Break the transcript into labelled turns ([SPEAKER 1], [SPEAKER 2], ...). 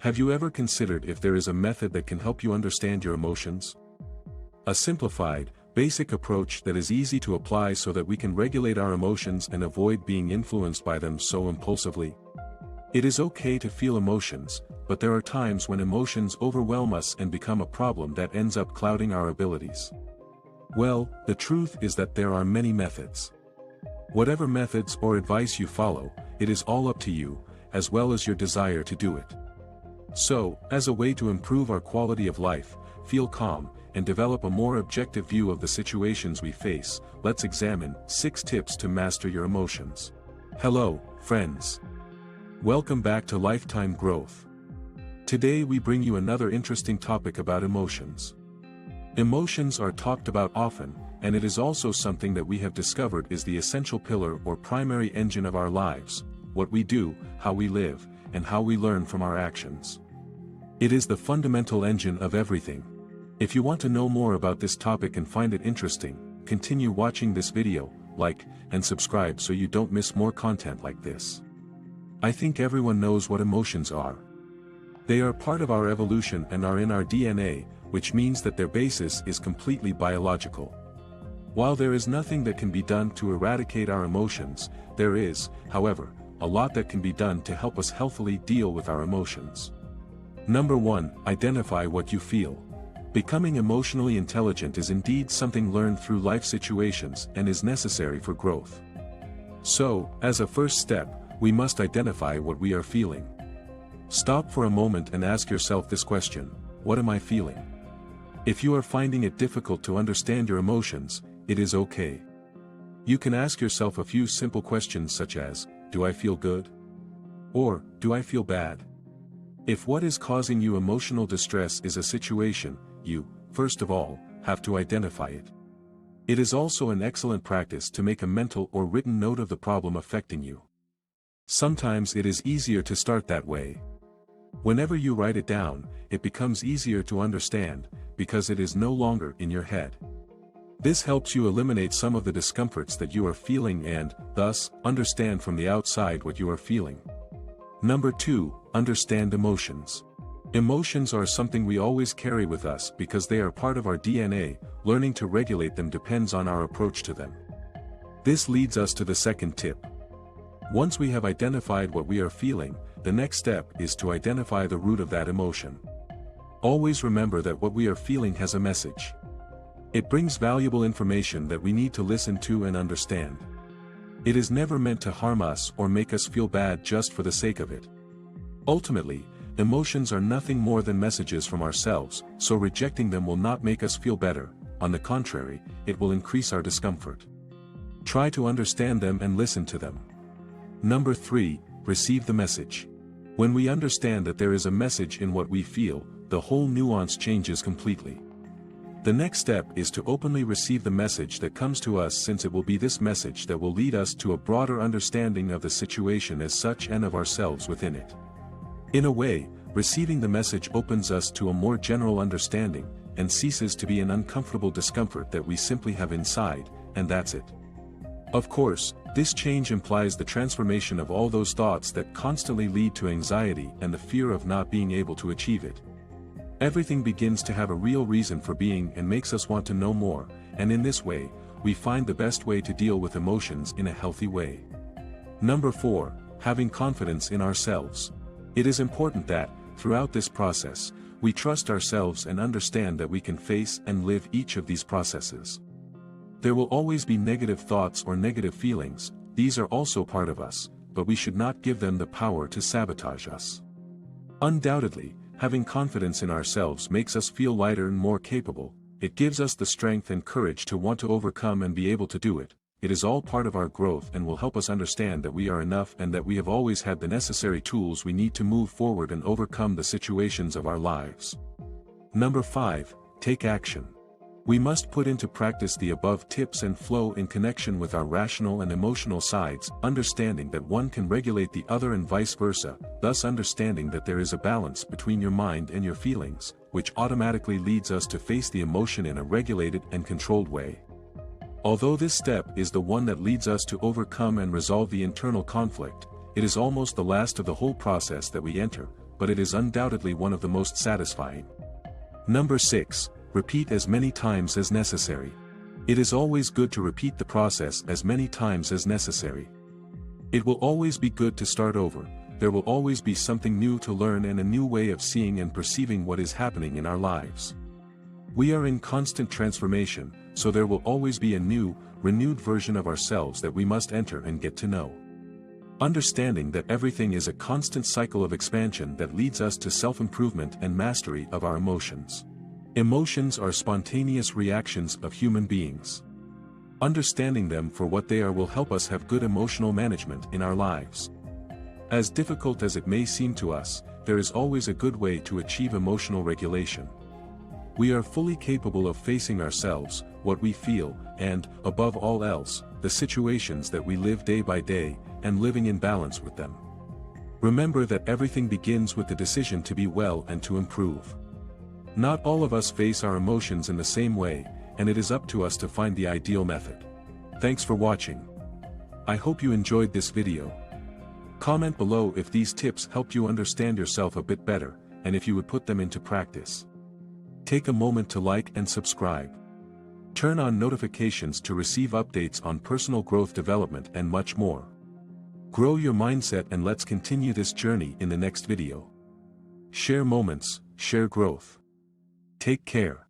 [SPEAKER 1] Have you ever considered if there is a method that can help you understand your emotions? A simplified, basic approach that is easy to apply so that we can regulate our emotions and avoid being influenced by them so impulsively. It is okay to feel emotions, but there are times when emotions overwhelm us and become a problem that ends up clouding our abilities. Well, the truth is that there are many methods. Whatever methods or advice you follow, it is all up to you, as well as your desire to do it. So, as a way to improve our quality of life, feel calm, and develop a more objective view of the situations we face, let's examine 6 tips to master your emotions. Hello, friends. Welcome back to Lifetime Growth. Today we bring you another interesting topic about emotions. Emotions are talked about often, and it is also something that we have discovered is the essential pillar or primary engine of our lives, what we do, how we live, and how we learn from our actions. It is the fundamental engine of everything. If you want to know more about this topic and find it interesting, continue watching this video, like, and subscribe so you don't miss more content like this. I think everyone knows what emotions are. They are part of our evolution and are in our DNA, which means that their basis is completely biological. While there is nothing that can be done to eradicate our emotions, there is, however, a lot that can be done to help us healthily deal with our emotions. Number 1, identify what you feel. Becoming emotionally intelligent is indeed something learned through life situations and is necessary for growth. So, as a first step, we must identify what we are feeling. Stop for a moment and ask yourself this question: what am I feeling? If you are finding it difficult to understand your emotions, it is okay. You can ask yourself a few simple questions such as, do I feel good? Or, do I feel bad? If what is causing you emotional distress is a situation, you, first of all, have to identify it. It is also an excellent practice to make a mental or written note of the problem affecting you. Sometimes it is easier to start that way. Whenever you write it down, it becomes easier to understand, because it is no longer in your head. This helps you eliminate some of the discomforts that you are feeling and, thus, understand from the outside what you are feeling. Number 2, understand emotions. Emotions are something we always carry with us because they are part of our DNA. Learning to regulate them depends on our approach to them. This leads us to the second tip. Once we have identified what we are feeling, the next step is to identify the root of that emotion. Always remember that what we are feeling has a message. It brings valuable information that we need to listen to and understand. It is never meant to harm us or make us feel bad just for the sake of it. Ultimately, emotions are nothing more than messages from ourselves, so rejecting them will not make us feel better. On the contrary, it will increase our discomfort. Try to understand them and listen to them. Number 3, receive the message. When we understand that there is a message in what we feel, the whole nuance changes completely. The next step is to openly receive the message that comes to us, since it will be this message that will lead us to a broader understanding of the situation as such and of ourselves within it. In a way, receiving the message opens us to a more general understanding, and ceases to be an uncomfortable discomfort that we simply have inside, and that's it. Of course, this change implies the transformation of all those thoughts that constantly lead to anxiety and the fear of not being able to achieve it. Everything begins to have a real reason for being and makes us want to know more, and in this way, we find the best way to deal with emotions in a healthy way. Number 4, having confidence in ourselves. It is important that, throughout this process, we trust ourselves and understand that we can face and live each of these processes. There will always be negative thoughts or negative feelings. These are also part of us, but we should not give them the power to sabotage us. Undoubtedly, having confidence in ourselves makes us feel lighter and more capable. It gives us the strength and courage to want to overcome and be able to do it. It is all part of our growth and will help us understand that we are enough and that we have always had the necessary tools we need to move forward and overcome the situations of our lives. Number 5, take action. We must put into practice the above tips and flow in connection with our rational and emotional sides, understanding that one can regulate the other and vice versa, thus understanding that there is a balance between your mind and your feelings, which automatically leads us to face the emotion in a regulated and controlled way. Although this step is the one that leads us to overcome and resolve the internal conflict, it is almost the last of the whole process that we enter, but it is undoubtedly one of the most satisfying. Number 6. Repeat as many times as necessary. It is always good to repeat the process as many times as necessary. It will always be good to start over. There will always be something new to learn and a new way of seeing and perceiving what is happening in our lives. We are in constant transformation, so there will always be a new, renewed version of ourselves that we must enter and get to know. Understanding that everything is a constant cycle of expansion that leads us to self-improvement and mastery of our emotions. Emotions are spontaneous reactions of human beings. Understanding them for what they are will help us have good emotional management in our lives. As difficult as it may seem to us, there is always a good way to achieve emotional regulation. We are fully capable of facing ourselves, what we feel, and, above all else, the situations that we live day by day, and living in balance with them. Remember that everything begins with the decision to be well and to improve. Not all of us face our emotions in the same way, and it is up to us to find the ideal method. Thanks for watching. I hope you enjoyed this video. Comment below if these tips helped you understand yourself a bit better, and if you would put them into practice. Take a moment to like and subscribe. Turn on notifications to receive updates on personal growth development and much more. Grow your mindset, and let's continue this journey in the next video. Share moments, share growth. Take care.